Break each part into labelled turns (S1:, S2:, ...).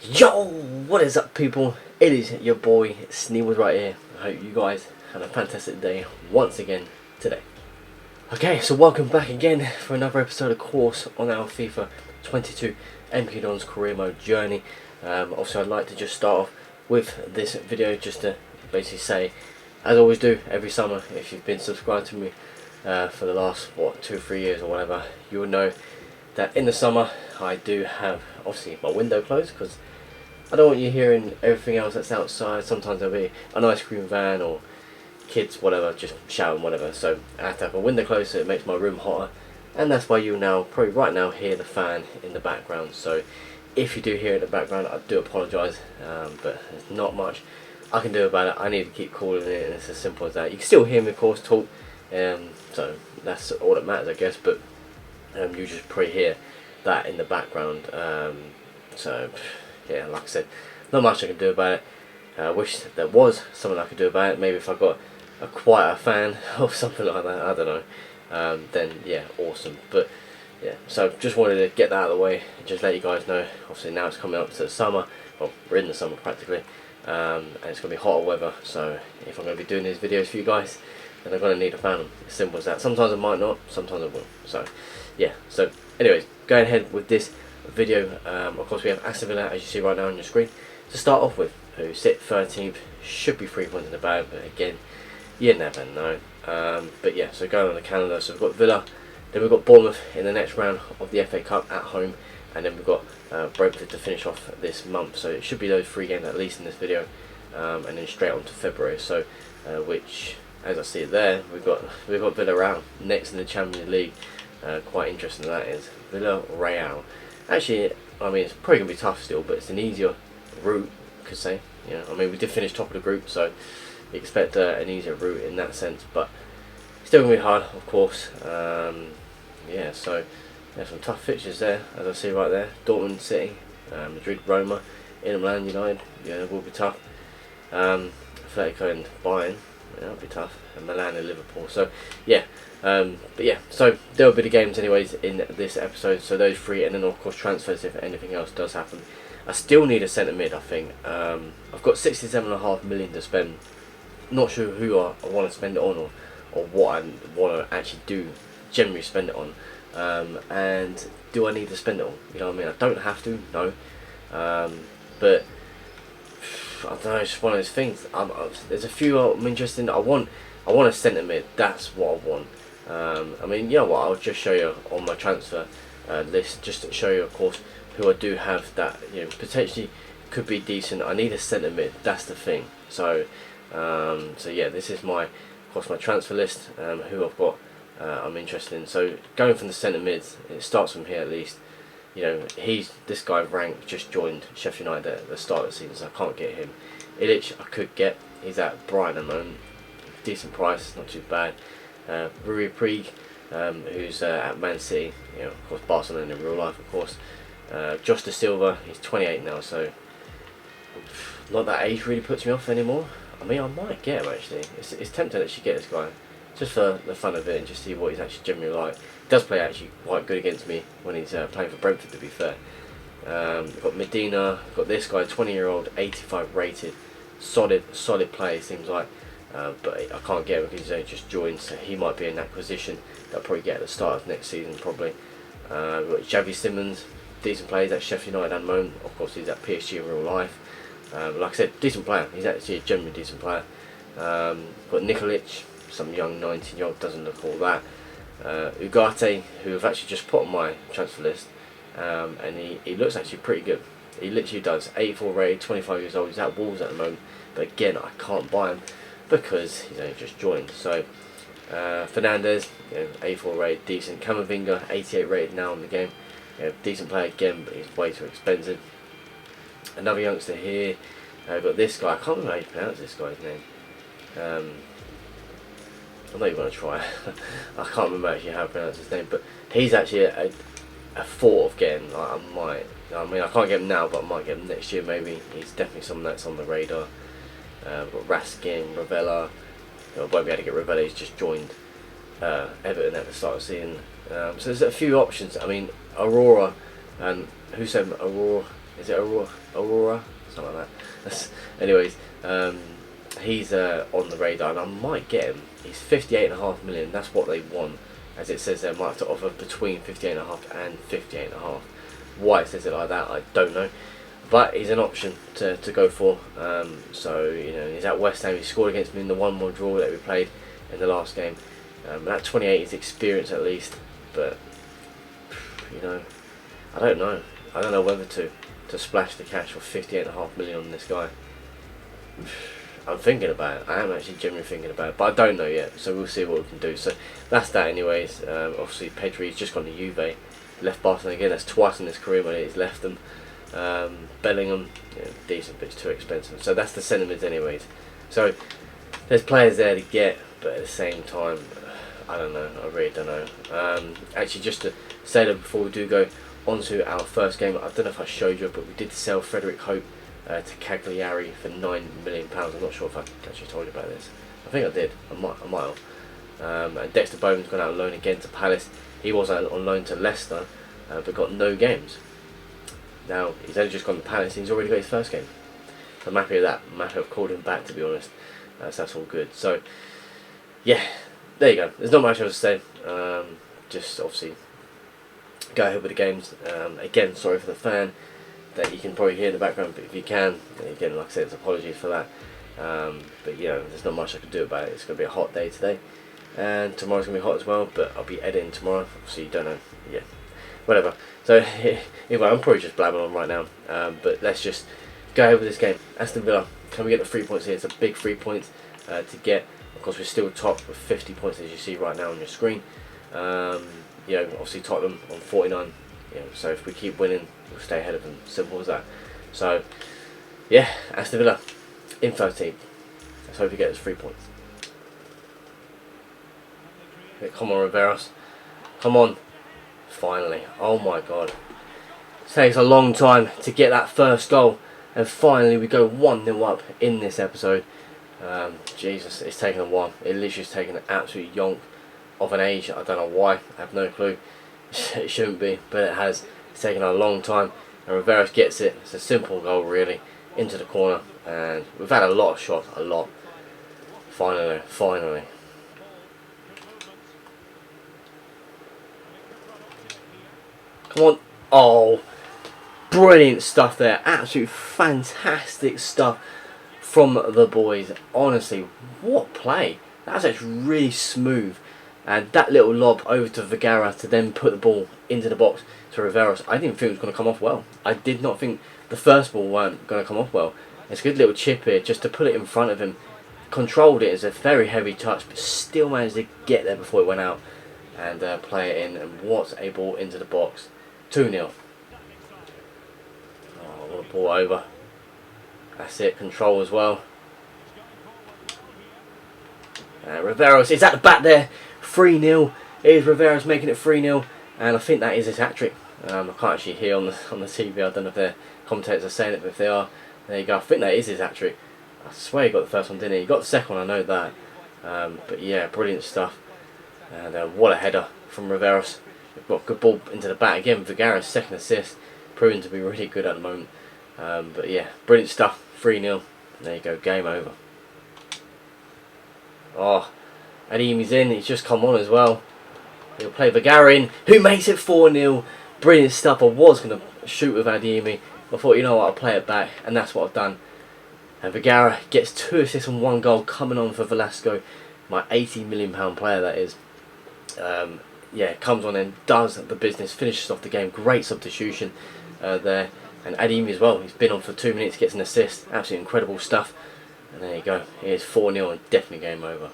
S1: Yo, what is up, people? It is your boy Sneebles right here. I hope you guys had a fantastic day once again today. Okay, so welcome back again for another episode, of course, on our FIFA 22 MP Don's career mode journey. Also, I'd like to just start off with this video just to basically say, as I always do every summer, if you've been subscribed to me for the last 2-3 years or whatever, you will know that in the summer I do have obviously my window closed because I don't want you hearing everything else that's outside. Sometimes there'll be an ice cream van or kids, whatever, just shouting, whatever. So I have to have my window closed so it makes my room hotter. And that's why you now, probably right now, hear the fan in the background. So if you do hear it in the background, I do apologise, but there's not much I can do about it. I need to keep calling it, and it's as simple as that. You can still hear me, of course, talk, so that's all that matters, I guess. But you just probably hear that in the background. So yeah, like I said, not much I can do about it. I wish there was something I could do about it. Maybe if I got a quieter fan or something like that, I don't know. Then yeah, awesome. But yeah, so just wanted to get that out of the way and just let you guys know. Obviously now it's coming up to the summer. Well, we're in the summer practically, and it's going to be hotter weather. So if I'm going to be doing these videos for you guys, then I'm going to need a fan. As simple as that. Sometimes I might not, sometimes I will. So yeah, so anyways, going ahead with this video. Of course we have Aston Villa, as you see right now on your screen, to start off with, who sit 13th, should be 3 points in the bag, but again, you never know. But yeah, so going on the calendar, so we've got Villa, then we've got Bournemouth in the next round of the FA Cup at home, and then we've got Brentford to finish off this month. So it should be those 3 games at least in this video, and then straight on to February. So which, as I see it there, we've got Villarreal next in the Champions League. Quite interesting that is. Villarreal. Actually, I mean, it's probably going to be tough still, but it's an easier route, I could say. Yeah, I mean, we did finish top of the group, so you expect an easier route in that sense, but still going to be hard, of course. Yeah, so there's some tough fixtures there, as I see right there. Dortmund City, Madrid, Roma, Inter Milan, United. Yeah, it will be tough. Atletico and Bayern. Yeah, that'll be tough. And Milan and Liverpool. So yeah, but yeah, so there will be the games anyways in this episode. So those 3, and then of course transfers if anything else does happen. I still need a centre mid. I think I've got 67.5 million to spend. Not sure who I want to spend it on, or what I want to actually do. Generally spend it on, and do I need to spend it on? You know what I mean? I don't have to, no, but I don't know, it's just one of those things. There's a few I'm interested in. I want a centre mid. That's what I want. I mean, you know what? I'll just show you on my transfer list, just to show you, of course, who I do have that potentially could be decent. I need a centre mid. That's the thing. So, so yeah, this is my, of course, my transfer list. Who I've got, I'm interested in. So going from the centre mids, it starts from here at least. You know, this guy Rank just joined Sheffield United at the start of the season, so I can't get him. Illich I could get. He's at Brighton at the moment. Decent price, not too bad. Rui Puig, who's at Man City. You know, of course, Barcelona in real life, of course. Josh Da Silva, he's 28 now, so not that age really puts me off anymore. I mean, I might get him actually. It's tempting to actually get this guy, just for the fun of it and just see what he's actually generally like. He does play actually quite good against me when he's playing for Brentford, to be fair. We've got Medina, we've got this guy, 20-year-old, 85 rated, solid player seems like, but I can't get him because he's only just joined, so he might be an acquisition that I'll probably get at the start of next season probably. We've got Xavi Simons, decent player, at Sheffield United at the moment. Of course he's at PSG in real life. Like I said, decent player, he's actually a genuinely decent player. Got Nikolic, some young 19-year-old, doesn't look all that. Ugarte, who I've actually just put on my transfer list, and he looks actually pretty good. He literally does. 84 rated, 25 years old. He's at Wolves at the moment, but again, I can't buy him because he's only just joined. So Fernandez, 84 rated, decent. Camavinga, 88 rated now in the game. Decent player again, but he's way too expensive. Another youngster here. I've got this guy. I can't remember how you pronounce this guy's name. I'm not even going to try. I can't remember actually how to pronounce his name, but he's actually a thought of getting. I might. I mean, I can't get him now, but I might get him next year maybe. He's definitely someone that's on the radar. We've got Raskin, Ravella. I won't be able to get Ravella. He's just joined Everton at the start of the season. So there's a few options. I mean, Aurora and who said Aurora? Is it Aurora? Something like that. Anyways, he's on the radar, and I might get him. He's 58.5 million. That's what they want, as it says they might have to offer between 58.5 and 58.5. Why it says it like that, I don't know. But he's an option to go for. So he's at West Ham. He scored against me in the 1-1 draw that we played in the last game. At 28, he's experienced at least. But I don't know. I don't know whether to splash the cash for 58.5 million on this guy. I'm thinking about it. I am actually genuinely thinking about it, but I don't know yet. So we'll see what we can do. So that's that, anyways. Obviously, Pedri's just gone to Juve, left Barcelona again. That's twice in his career when he's left them. Bellingham, decent, but it's too expensive. So that's the sentiments, anyways. So there's players there to get, but at the same time, I don't know. I really don't know. Actually, just to say that before we do go on to our first game, I don't know if I showed you, but we did sell Frederick Hope to Cagliari for £9 million. I'm not sure if I actually told you about this. I think I did. I might have. And Dexter Bowman's gone out on loan again to Palace. He was out on loan to Leicester, but got no games. Now he's only just gone to Palace and he's already got his first game. So I'm happy with that. I'm happy I've called him back, to be honest. So that's all good. So yeah, there you go. There's not much else to say. Just obviously go ahead with the games. Again, sorry for the fan that you can probably hear in the background, but if you can, again, like I said, it's apologies for that. But there's not much I can do about it. It's going to be a hot day today, and tomorrow's going to be hot as well, but I'll be editing tomorrow, so you don't know. Yeah, whatever. So anyway, I'm probably just blabbing on right now, but let's just go ahead with this game. Aston Villa, can we get the 3 points here? It's a big 3 points to get. Of course, we're still top with 50 points, as you see right now on your screen. Obviously Tottenham on 49. So if we keep winning, we'll stay ahead of them. Simple as that. So yeah, Aston Villa in 13th. Let's hope we get those 3 points. Yeah, come on, Riveros. Come on. Finally. Oh my god. It takes a long time to get that first goal, and finally we go 1-0 up in this episode. Jesus, it's taken a while. It literally has taken an absolute yonk of an age. I don't know why. I have no clue. It shouldn't be, but it has. It's taken a long time, and Riveros gets it. It's a simple goal, really, into the corner, and we've had a lot of shots, a lot. Finally. Come on. Oh, brilliant stuff there. Absolute fantastic stuff from the boys. Honestly, what play. That's actually really smooth. And that little lob over to Vergara to then put the ball into the box to Riveros. I didn't think it was going to come off well. I did not think the first ball weren't going to come off well. It's a good little chip here just to put it in front of him. Controlled it as a very heavy touch, but still managed to get there before it went out and play it in. And what a ball into the box. 2-0. Oh, what a ball over. That's it. Control as well. Riveros is at the back there. 3-0. Here's Riveros making it 3-0, and I think that is his hat-trick. I can't actually hear on the TV. I don't know if the commentators are saying it, but if they are, there you go. I think that is his hat-trick. I swear he got the first one, didn't he? He got the second one, I know that. But yeah, brilliant stuff. And what a header from Riveros. We've got a good ball into the back again. Vergara's second assist, proving to be really good at the moment. But yeah, brilliant stuff. 3-0. There you go, game over. Oh, Adeyemi's in. He's just come on as well. He'll play Vergara in, who makes it 4-0. Brilliant stuff. I was going to shoot with Adeyemi. I thought, you know what, I'll play it back, and that's what I've done. And Vergara gets 2 assists and 1 goal coming on for Velasco, my £80 million player that is. Yeah, comes on and does the business, finishes off the game. Great substitution there. And Adeyemi as well. He's been on for 2 minutes, gets an assist. Absolutely incredible stuff. And there you go. Here's 4-0 and definitely game over.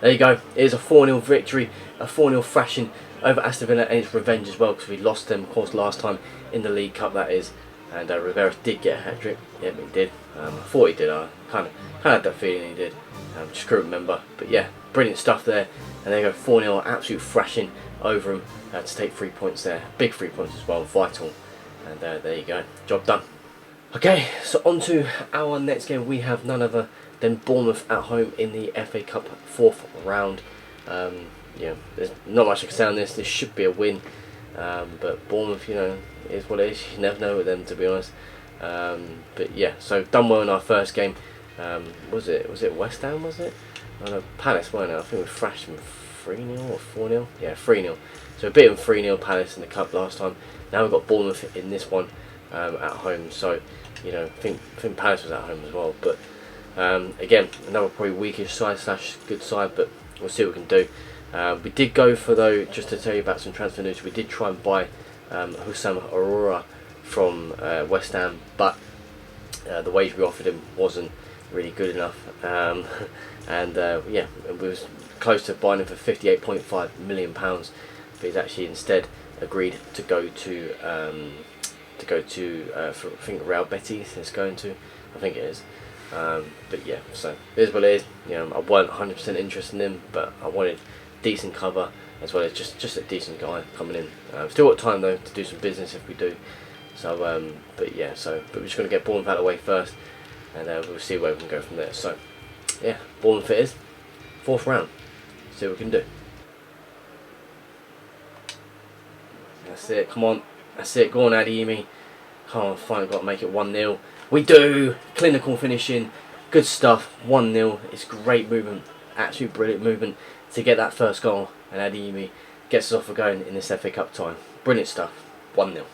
S1: There you go. Here's a 4-0 victory, a 4-0 thrashing over Aston Villa, and it's revenge as well because we lost them, of course, last time in the League Cup, that is. And Riveros did get a hat-trick. Yeah, he did. I thought he did. I kind of had that feeling he did. Just couldn't remember. But yeah, brilliant stuff there. And there you go, 4-0, absolute thrashing over him to take 3 points there. Big 3 points as well, vital. And there you go, job done. Okay, so on to our next game. We have none other than Bournemouth at home in the FA Cup 4th round. Yeah, there's not much I can say on this. This should be a win. But Bournemouth, is what it is. You never know with them, to be honest. But yeah, so done well in our first game. Was it West Ham? Was it? Oh no, Palace, weren't it? I think we thrashed them 3-0 or 4-0. Yeah, 3-0. So we beat them 3-0 Palace in the cup last time. Now we've got Bournemouth in this one at home. So you know, I think Palace was at home as well. But again, another probably weakish side / good side, but we'll see what we can do. We did go for, though, just to tell you about some transfer news, we did try and buy Houssam Aurora from West Ham, but the wage we offered him wasn't really good enough, and yeah, we was close to buying him for £58.5 million, but he's actually instead agreed to go to for, I think Real Betis is going to, I think it is. But yeah, so it is what it is. You know, I wasn't 100% interested in him, but I wanted decent cover as well as just a decent guy coming in. Still got time though to do some business if we do. So, but yeah, but we're just going to get Bournemouth out of the way first, and we'll see where we can go from there. So, yeah, Bournemouth it is, 4th round. See what we can do. That's it. Come on, that's it. Go on, Adeyemi. Come on, finally got to make it 1-0. We do! Clinical finishing. Good stuff. 1-0. It's great movement. Absolute brilliant movement to get that first goal. And Adeyemi gets us off for going in this FA Cup time. Brilliant stuff. 1-0.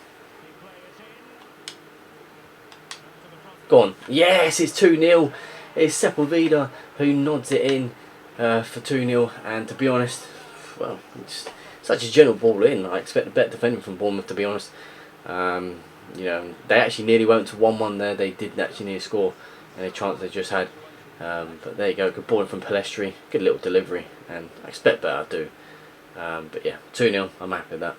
S1: Go on. Yes, it's 2-0. It's Sepulveda who nods it in for 2-0. And to be honest, well, it's such a gentle ball in. I expect a better defending from Bournemouth, to be honest. You know, they actually nearly went to 1-1 there. They did actually nearly score, and a chance they just had. But there you go. Good ball from Palestri. Good little delivery, and I expect better, I do. But yeah, 2-0. I'm happy with that.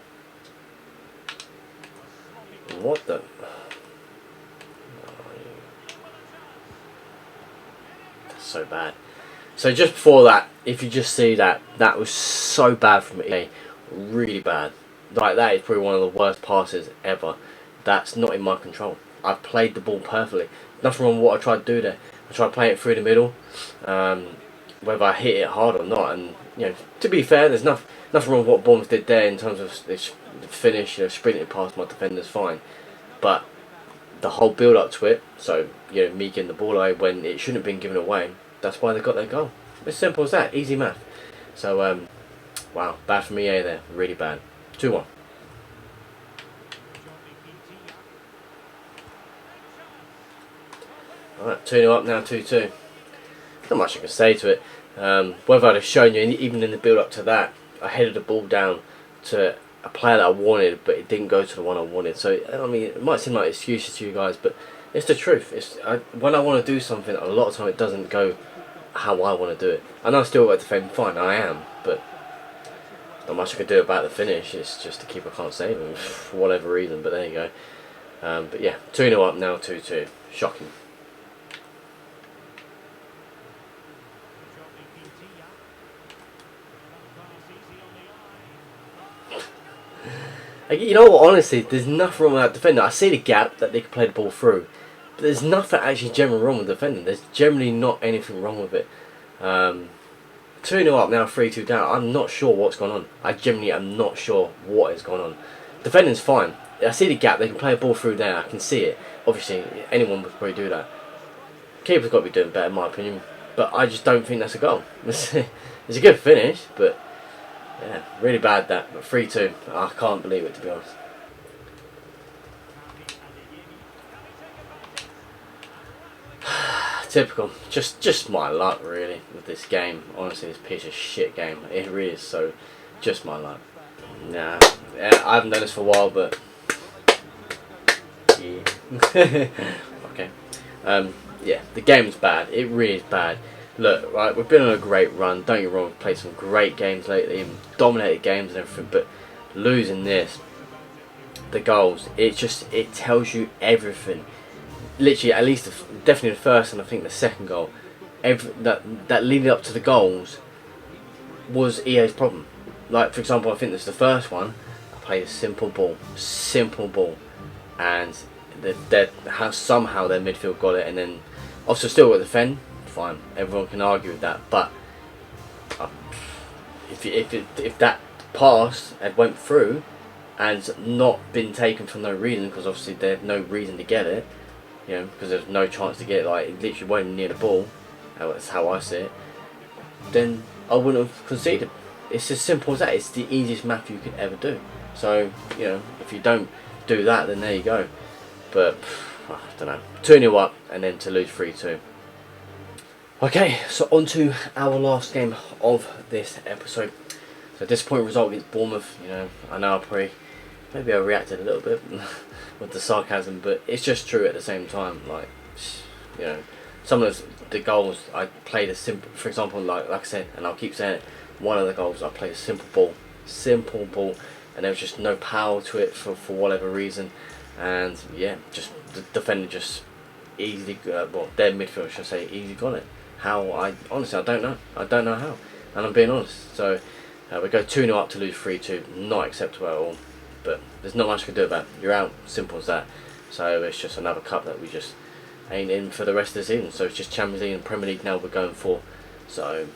S1: What the? That's so bad. So just before that, if you just see that, that was so bad from EA. Really bad. Like, that is probably one of the worst passes ever. That's not in my control. I've played the ball perfectly. Nothing wrong with what I tried to do there. I tried playing it through the middle, whether I hit it hard or not. And you know, to be fair, there's nothing wrong with what Bournemouth did there in terms of this finish. You know, sprinting past my defenders, fine. But the whole build up to it, so you know, me getting the ball away when it shouldn't have been given away. That's why they got their goal. As simple as that. Easy math. So wow, bad from EA there. Really bad. 2-1. Alright, 2-0 up now, 2-2. Not much I can say to it. Whether I'd have shown you, even in the build up to that, I headed the ball down to a player that I wanted, but it didn't go to the one I wanted. So, I mean, it might seem like excuses to you guys, but it's the truth. When I want to do something, a lot of time it doesn't go how I want to do it. I know I still got to defend fine, I am, but not much I can do about the finish. It's just the keeper can't save him for whatever reason, but there you go. But yeah, 2-0 up now, 2-2. Shocking. You know what, honestly, there's nothing wrong with that defender. I see the gap that they can play the ball through, but there's nothing actually generally wrong with defending. There's generally not anything wrong with it. 2-0 up now, 3-2 down. I'm not sure what's going on. I genuinely am not sure what is going on. Defending's fine. I see the gap. They can play a ball through there. I can see it. Obviously, anyone would probably do that. Keeper's got to be doing better, in my opinion. But I just don't think that's a goal. It's a good finish, but yeah, really bad that. But 3-2. I can't believe it, to be honest. Typical. Just my luck, really, with this game. Honestly, this piece of shit game. It really is so. Just my luck. Nah, yeah, I haven't done this for a while, but yeah. Okay. Yeah, the game's bad. It really is bad. Look, right, we've been on a great run. Don't get me wrong, we've played some great games lately and dominated games and everything, but losing this, the goals, it tells you everything. Literally, at least definitely the first and I think the second goal, that leading up to the goals was EA's problem. Like, for example, I think this is the first one. I played a simple ball, and somehow their midfield got it, and then also still got to defend. Fine, everyone can argue with that, but if that pass had went through and not been taken for no reason, because obviously they had no reason to get it, you know, because there's no chance to get it, like, it literally wasn't near the ball, that's how I see it, then I wouldn't have conceded. It's as simple as that. It's the easiest math you could ever do. So, you know, if you don't do that, then there you go. But, I don't know. 2-0 up, and then to lose 3-2. Okay, so on to our last game of this episode. So, disappointing result against Bournemouth. You know, I know maybe I reacted a little bit with the sarcasm, but it's just true at the same time. Like, you know, some of the goals I played a simple, for example, like I said, and I'll keep saying it, one of the goals I played a simple ball, and there was just no power to it for whatever reason, and yeah, just the defender just easily, well, their midfielder should I say, easily got it. How? Honestly, I don't know how, and I'm being honest. So we go 2-0 up to lose 3-2, not acceptable at all. But there's not much I can do about it. You're out, simple as that. So it's just another cup that we just ain't in for the rest of the season. So it's just Champions League and Premier League now we're going for. So,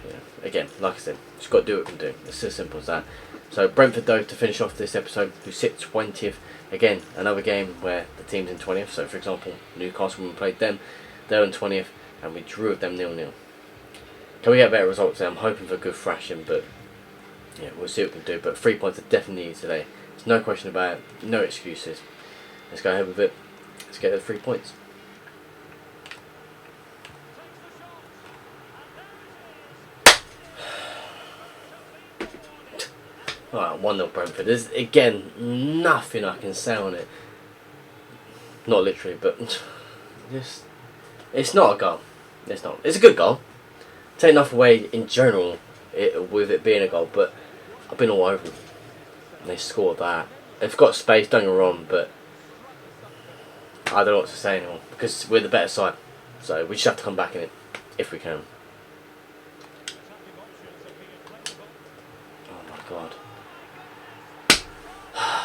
S1: you know, again, like I said, just got to do what we can do. It's as simple as that. So Brentford, though, to finish off this episode, who sit 20th. Again, another game where the team's in 20th. So, for example, Newcastle, when we played them, they're in 20th, and we drew with them 0-0. Can we get better results there? I'm hoping for a good thrashing, but yeah, we'll see what we can do. But 3 points are definitely needed today. There's no question about it. No excuses. Let's go ahead with it. Let's get the 3 points. Alright, 1-0 Brentford. There's, again, nothing I can say on it. Not literally, but just, it's not a goal. It's not. It's a good goal. Take enough away in general with it being a goal, but I've been all over them. And they scored that. They've got space, don't get me wrong, but I don't know what to say anymore because we're the better side. So we just have to come back in it if we can. Oh my god.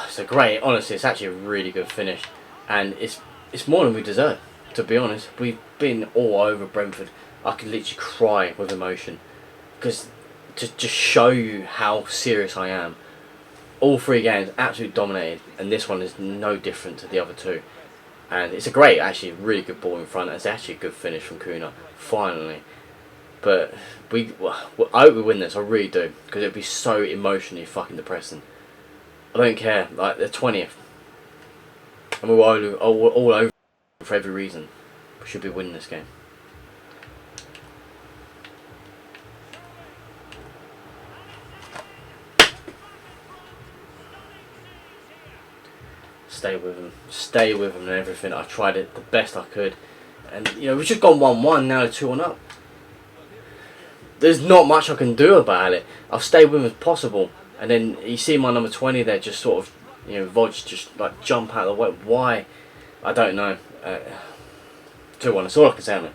S1: So great, honestly, it's actually a really good finish, and it's more than we deserve, to be honest. We've been all over Brentford. I could literally cry with emotion because to just show you how serious I am. All 3 games absolutely dominated, and this one is no different to the other 2. And it's a great, actually, really good ball in front. It's actually a good finish from Kuna, finally. But I hope we win this, I really do, because it'd be so emotionally fucking depressing. I don't care, like, the 20th. And we're all over for every reason. We should be winning this game. Stay with them and everything. I tried it the best I could, and you know, we've just gone 1-1 now, 2-1 up. There's not much I can do about it. I'll stay with them as possible, and then you see my number 20 there, just sort of, you know, Vodge just like jump out of the way. Why? I don't know. 2-1. That's all I can say on it.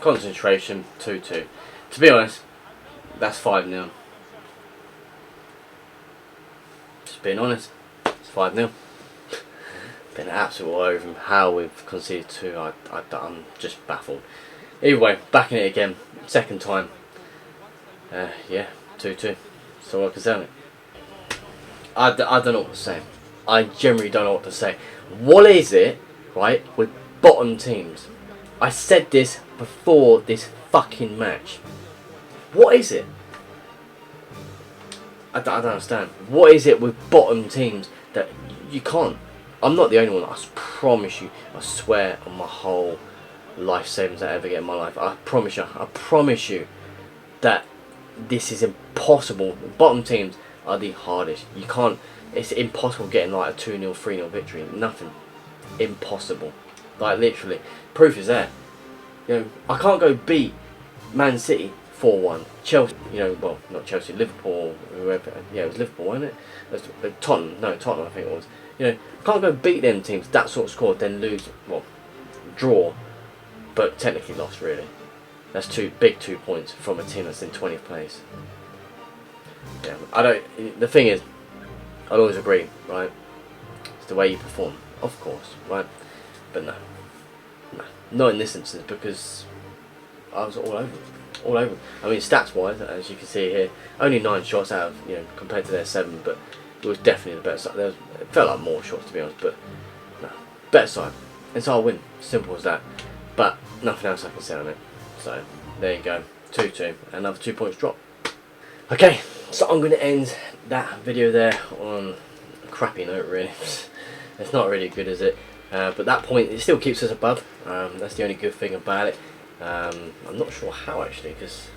S1: Concentration 2-2. To be honest, that's 5-0. Just being honest, it's 5-0. Been absolutely all over him. How we've conceded 2, I'm just baffled. Either way, back in it again, second time. Yeah, 2-2. So I can say on it. I don't know what to say. I generally don't know what to say. What is it, right, with bottom teams? I said this before this fucking match. What is it? I don't understand. What is it with bottom teams that you can't? I'm not the only one. I promise you. I swear on my whole life savings I ever get in my life. I promise you that this is impossible. Bottom teams are the hardest. You can't. It's impossible getting like a 2-0, 3-0 victory. Nothing. Impossible. Like literally. Proof is there. You know, I can't go beat Man City 4-1. Chelsea, you know, well, not Chelsea, Liverpool, whoever. Yeah, it was Liverpool, wasn't it? Tottenham, I think it was. You know, I can't go beat them teams, that sort of score, then lose, well, draw, but technically lost, really. That's 2 points from a team that's in 20th place. Yeah, the thing is, I'll always agree, right? It's the way you perform, of course, right? But no, not in this instance, because I was all over it. all over. I mean, stats wise, as you can see here, only 9 shots out of, compared to their 7, but it was definitely the better side. It felt like more shots, to be honest, but no, better side. And so I'll win. Simple as that. But nothing else I can say on it. So there you go, 2-2, another 2 points drop. Okay, so I'm going to end that video there on a crappy note, really. It's not really good, is it? But that point, it still keeps us above. That's the only good thing about it. I'm not sure how, actually, because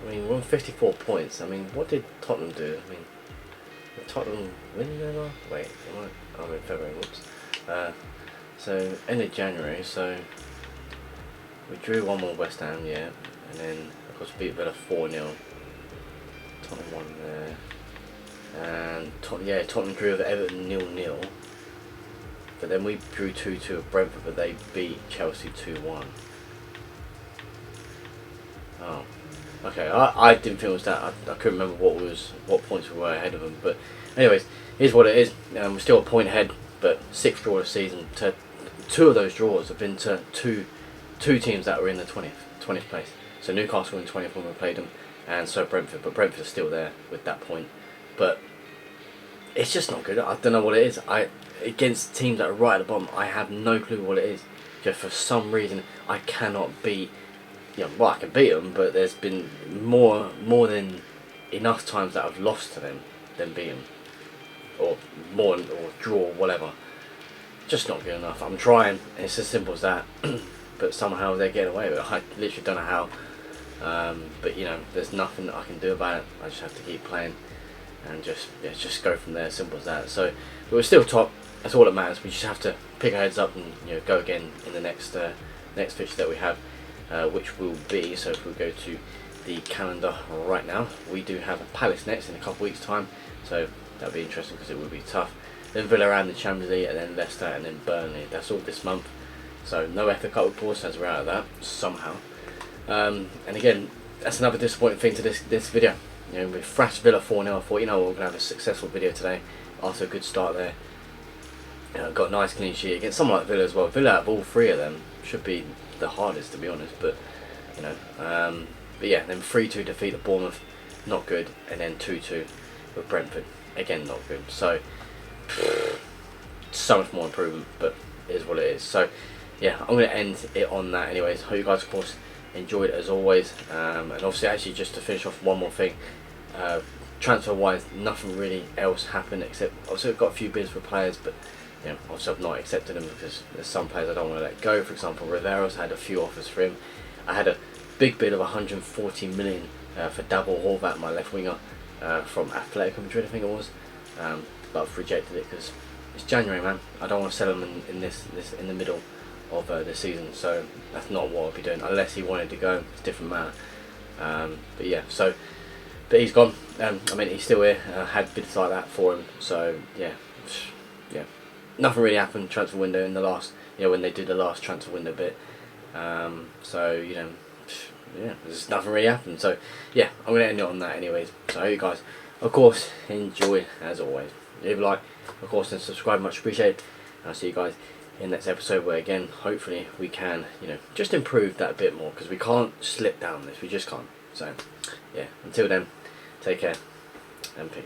S1: I mean, we're on 54 points. I mean, what did Tottenham do? I mean, did Tottenham win their last? Wait, I'm in February. Whoops. So end of January. So we drew 1-1 West Ham, yeah, and then of course beat Villa 4-0. Tottenham won there, and Tottenham drew with Everton 0-0. But then we drew 2-2 with Brentford, but they beat Chelsea 2-1. Oh, okay. I didn't feel it was that. I couldn't remember what points we were ahead of them. But anyways, here's what it is. We're still a point ahead, but 6th draw of the season. 2 of those draws have been to two teams that were in the 20th place. So Newcastle in 20th when we played them, and so Brentford. But Brentford's still there with that point. But it's just not good. I don't know what it is. Against teams that are right at the bottom, I have no clue what it is. Just for some reason, I cannot beat. Well, I can beat them, but there's been more than enough times that I've lost to them than beat them, or draw, whatever. Just not good enough. I'm trying. It's as simple as that. But somehow they're getting away with it. I literally don't know how. But there's nothing that I can do about it. I just have to keep playing and just go from there. Simple as that. So, but we're still top. That's all that matters. We just have to pick our heads up and go again in the next fixture that we have, which will be. So if we go to the calendar right now, we do have Palace next in a couple of weeks' time. So that'll be interesting because it will be tough. Then Villa in the Champions League, and then Leicester, and then Burnley. That's all this month. So no FA Cup, of course, as we're out of that somehow. And again, that's another disappointing thing to this video. We thrashed Villa 4-0. I thought, we're going to have a successful video today after a good start there. Got a nice clean sheet against someone like Villa as well. Villa, out of all 3 of them, should be the hardest, to be honest. But but yeah, then 3-2 defeat at Bournemouth, not good, and then 2-2 with Brentford, again not good. So so much more improvement, but it is what it is. So yeah, I'm going to end it on that anyways. Hope you guys, of course, enjoyed it as always. And obviously, actually, just to finish off, one more thing. Transfer wise, nothing really else happened, except obviously I've got a few bids for players, but obviously I've not accepted them because there's some players I don't want to let go. For example, Rivero's had a few offers for him. I had a big bid of 140 million for Double Horvat, my left winger, from Atletico Madrid, I think it was, but I've rejected it because it's January, man. I don't want to sell him in the middle of the season, so that's not what I'll be doing unless he wanted to go. It's a different matter. But yeah, so. But he's gone. I mean, he's still here. Had bids like that for him. So yeah. Nothing really happened transfer window in the last. When they did the last transfer window bit. So yeah, there's nothing really happened. So yeah, I'm gonna end it on that anyways. So I hope you guys, of course, enjoy as always. Leave a like, of course, and subscribe. Much appreciated. And I'll see you guys in the next episode where again, hopefully, we can just improve that a bit more because we can't slip down this. We just can't. So yeah, until then. Take care and peace.